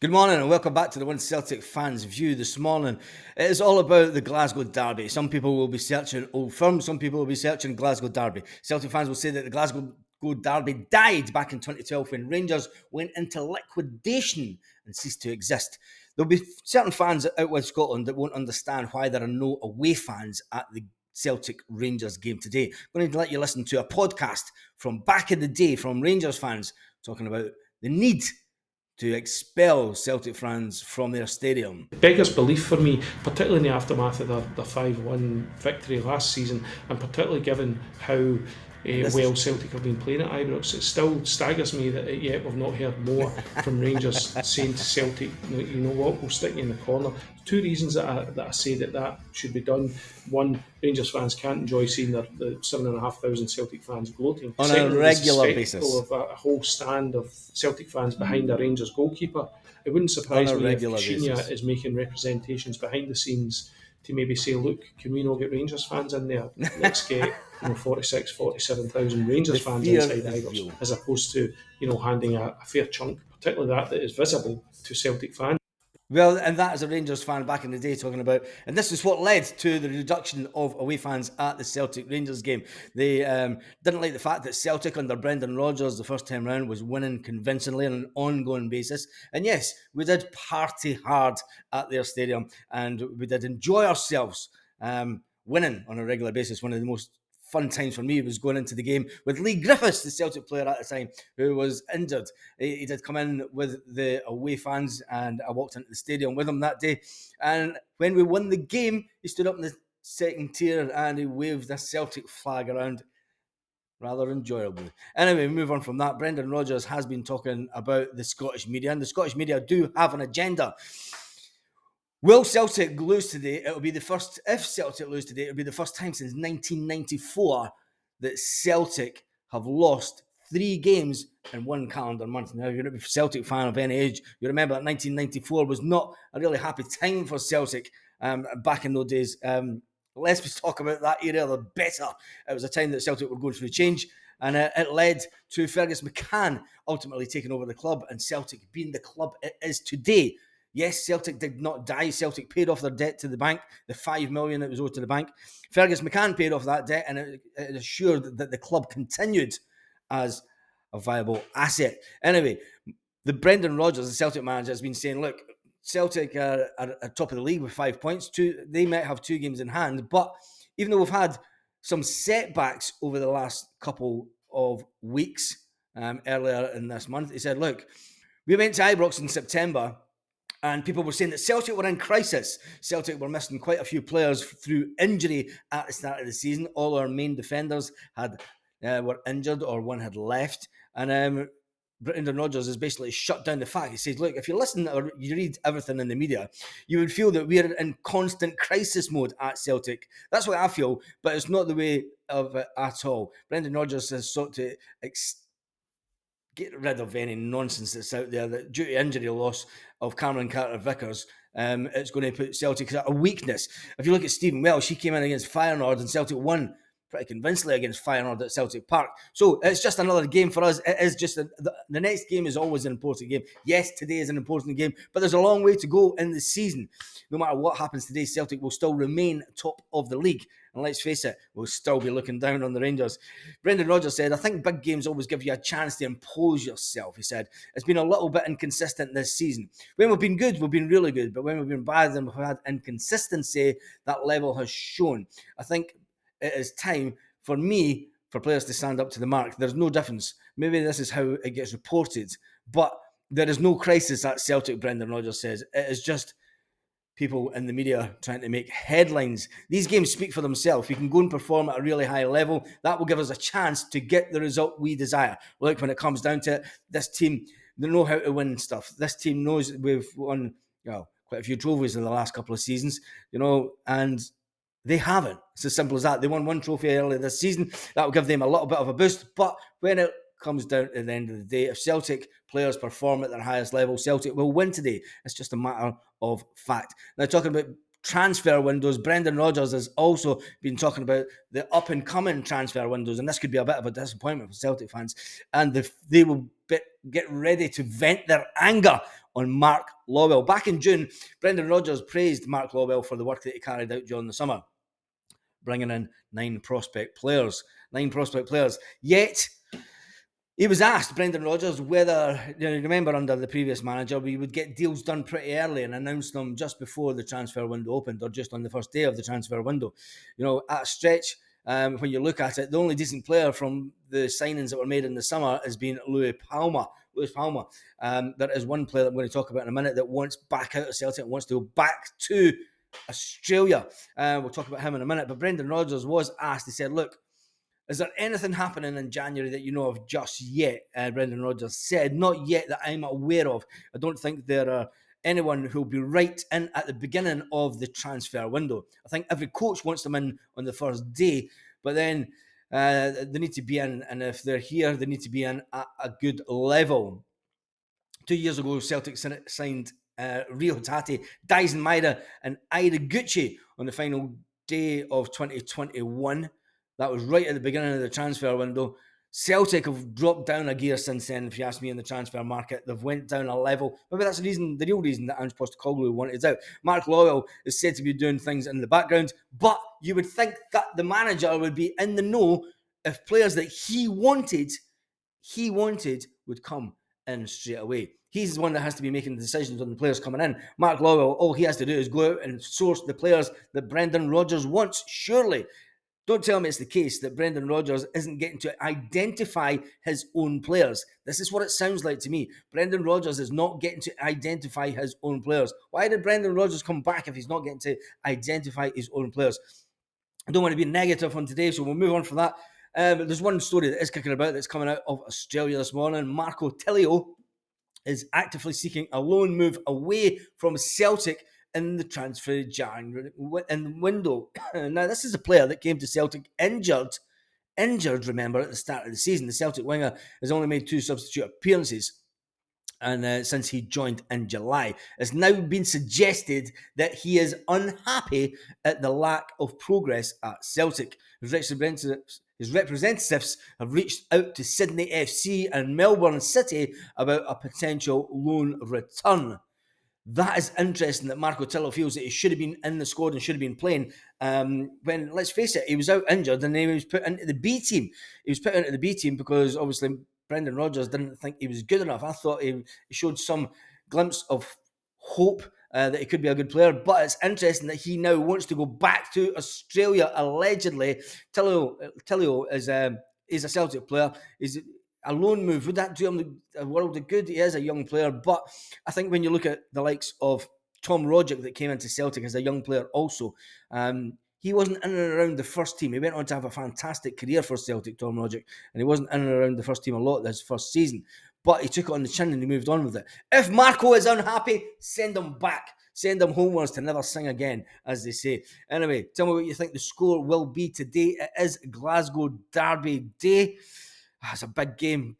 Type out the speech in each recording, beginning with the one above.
Good morning and welcome back to the One Celtic Fans View this morning. It is all about the Glasgow Derby. Some people will be searching Old Firm, some people will be searching Glasgow Derby. Celtic fans will say that the Glasgow Derby died back in 2012 when Rangers went into liquidation and ceased to exist. There'll be certain fans out with Scotland that won't understand why there are no away fans at the Celtic Rangers game today. I'm going to let you listen to a podcast from back in the day from Rangers fans talking about the need to expel Celtic fans from their stadium. Beggars belief for me, particularly in the aftermath of the 5-1 victory last season, and particularly given how well Celtic have been playing at Ibrox. It still staggers me that yet we've not heard more from Rangers saying to Celtic, you know what, we'll stick you in the corner. Two reasons that I say that should be done. One, Rangers fans can't enjoy seeing the 7,500 Celtic fans gloating. On Secondly, a regular basis. Of a whole stand of Celtic fans behind a Rangers goalkeeper. It wouldn't surprise me if Sheena is making representations behind the scenes to maybe say, look, can we not get Rangers fans in there? Let's get 46, 47,000 Rangers fans inside Ibrox, as opposed to handing a fair chunk, particularly that is visible, to Celtic fans. Well, and that is a Rangers fan back in the day talking about, and this is what led to the reduction of away fans at the Celtic Rangers game. They didn't like the fact that Celtic under Brendan Rodgers the first time round was winning convincingly on an ongoing basis. And yes, we did party hard at their stadium and we did enjoy ourselves winning on a regular basis. One of the most fun times for me was going into the game with Lee Griffiths, the Celtic player at the time, who was injured. He did come in with the away fans and I walked into the stadium with him that day. And when we won the game, he stood up in the second tier and he waved the Celtic flag around rather enjoyably. Anyway, move on from that. Brendan Rodgers has been talking about the Scottish media, and the Scottish media do have an agenda. Will Celtic lose today? It'll be the first, if Celtic lose today, it'll be the first time since 1994 that Celtic have lost 3 games in one calendar month. Now, if you're a Celtic fan of any age, you remember that 1994 was not a really happy time for Celtic back in those days. Less we talk about that era, the better. It was a time that Celtic were going through a change, and it led to Fergus McCann ultimately taking over the club and Celtic being the club it is today. Yes, Celtic did not die. Celtic paid off their debt to the bank, the $5 million that was owed to the bank. Fergus McCann paid off that debt, and it assured that the club continued as a viable asset. Anyway, the Brendan Rodgers, the Celtic manager, has been saying, look, Celtic are at top of the league with 5 points. They might have 2 games in hand, but even though we've had some setbacks over the last couple of weeks earlier in this month, he said, look, we went to Ibrox in September, and people were saying that Celtic were in crisis. Celtic were missing quite a few players through injury at the start of the season. All our main defenders were injured or one had left. And Brendan Rodgers has basically shut down the fact. He says, look, if you listen or you read everything in the media, you would feel that we're in constant crisis mode at Celtic. That's what I feel, but it's not the way of it at all. Brendan Rodgers has sought to get rid of any nonsense that's out there that due to injury loss of Cameron Carter-Vickers, it's going to put Celtic at a weakness. If you look at Stephen Welsh, he came in against Feyenoord and Celtic won pretty convincingly against Feyenoord at Celtic Park. So it's just another game for us. It is just the next game is always an important game. Yes, today is an important game, but there's a long way to go in the season. No matter what happens today, Celtic will still remain top of the league. And let's face it, we'll still be looking down on the Rangers. Brendan Rodgers said, I think big games always give you a chance to impose yourself. He said, it's been a little bit inconsistent this season. When we've been good, we've been really good. But when we've been bad and we've had inconsistency, that level has shown. I think it is time for players to stand up to the mark. There's no difference. Maybe this is how it gets reported, but there is no crisis at Celtic, Brendan Rodgers says. It is just people in the media trying to make headlines. These games speak for themselves. We can go and perform at a really high level. That will give us a chance to get the result we desire. Like when it comes down to it, this team, they know how to win stuff. This team knows we've won quite a few trophies in the last couple of seasons, and they haven't. It's as simple as that. They won 1 trophy earlier this season. That will give them a little bit of a boost. But when it comes down to the end of the day, if Celtic players perform at their highest level, Celtic will win today. It's just a matter of fact. Now, talking about transfer windows, Brendan Rodgers has also been talking about the up-and-coming transfer windows, and this could be a bit of a disappointment for Celtic fans, and they will get ready to vent their anger on Mark Lawwell. Back in June, Brendan Rodgers praised Mark Lawwell for the work that he carried out during the summer, bringing in 9 prospect players. 9 prospect players. Yet, he was asked, Brendan Rodgers, whether, you remember under the previous manager, we would get deals done pretty early and announce them just before the transfer window opened or just on the first day of the transfer window. At a stretch, when you look at it, the only decent player from the signings that were made in the summer has been Lewis Palmer. There is one player that I'm going to talk about in a minute that wants back out of Celtic and wants to go back to Australia. We'll talk about him in a minute. But Brendan Rodgers was asked, he said, look, is there anything happening in January that you know of just yet? Brendan Rodgers said, not yet that I'm aware of. I don't think there are anyone who'll be right in at the beginning of the transfer window. I think every coach wants them in on the first day, but then they need to be in, and if they're here, they need to be in at a good level. 2 years ago, Celtic signed Rio Hatate, Dyson Maeda and Ira Gucci on the final day of 2021. That was right at the beginning of the transfer window. Celtic have dropped down a gear since then, if you ask me, in the transfer market. They've went down a level. Maybe that's the real reason that Ange Postecoglou wanted out. Mark Lawwell is said to be doing things in the background, but you would think that the manager would be in the know if players that he wanted would come in straight away. He's the one that has to be making the decisions on the players coming in. Mark Lawwell, all he has to do is go out and source the players that Brendan Rodgers wants, surely. Don't tell me it's the case that Brendan Rodgers isn't getting to identify his own players. This is what it sounds like to me. Brendan Rodgers is not getting to identify his own players. Why did Brendan Rodgers come back if he's not getting to identify his own players? I don't want to be negative on today, so we'll move on from that. But there's one story that is kicking about that's coming out of Australia this morning. Marco Tilio is actively seeking a loan move away from Celtic in the transfer January window. Now, this is a player that came to Celtic injured, remember, at the start of the season. The Celtic winger has only made 2 substitute appearances, and since he joined in July. It's now been suggested that he is unhappy at the lack of progress at Celtic. His representatives have reached out to Sydney FC and Melbourne City about a potential loan return. That is interesting that Marco Tilio feels that he should have been in the squad and should have been playing. When, let's face it, he was out injured and he was put into the B team. He was put into the B team because obviously Brendan Rodgers didn't think he was good enough. I thought he showed some glimpse of hope that he could be a good player. But it's interesting that he now wants to go back to Australia, allegedly. Tilio is a Celtic player. He's a loan move. Would that do him a world of good? He is a young player. But I think when you look at the likes of Tom Rodgick that came into Celtic as a young player also, he wasn't in and around the first team. He went on to have a fantastic career for Celtic, Tom Rodgick, and he wasn't in and around the first team a lot this first season. But he took it on the chin and he moved on with it. If Marco is unhappy, send him back. Send him homewards to never sing again, as they say. Anyway, tell me what you think the score will be today. It is Glasgow Derby Day. It's a big game.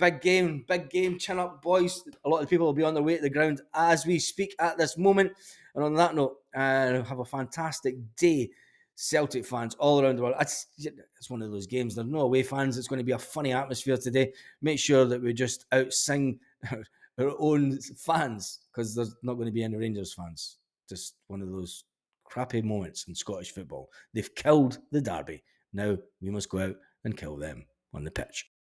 Chin up, boys. A lot of people will be on their way to the ground as we speak at this moment. And on that note, have a fantastic day, Celtic fans all around the world. It's one of those games. There's no away fans. It's going to be a funny atmosphere today. Make sure that we just out-sing our own fans, because there's not going to be any Rangers fans. Just one of those crappy moments in Scottish football. They've killed the derby. Now we must go out and kill them on the pitch.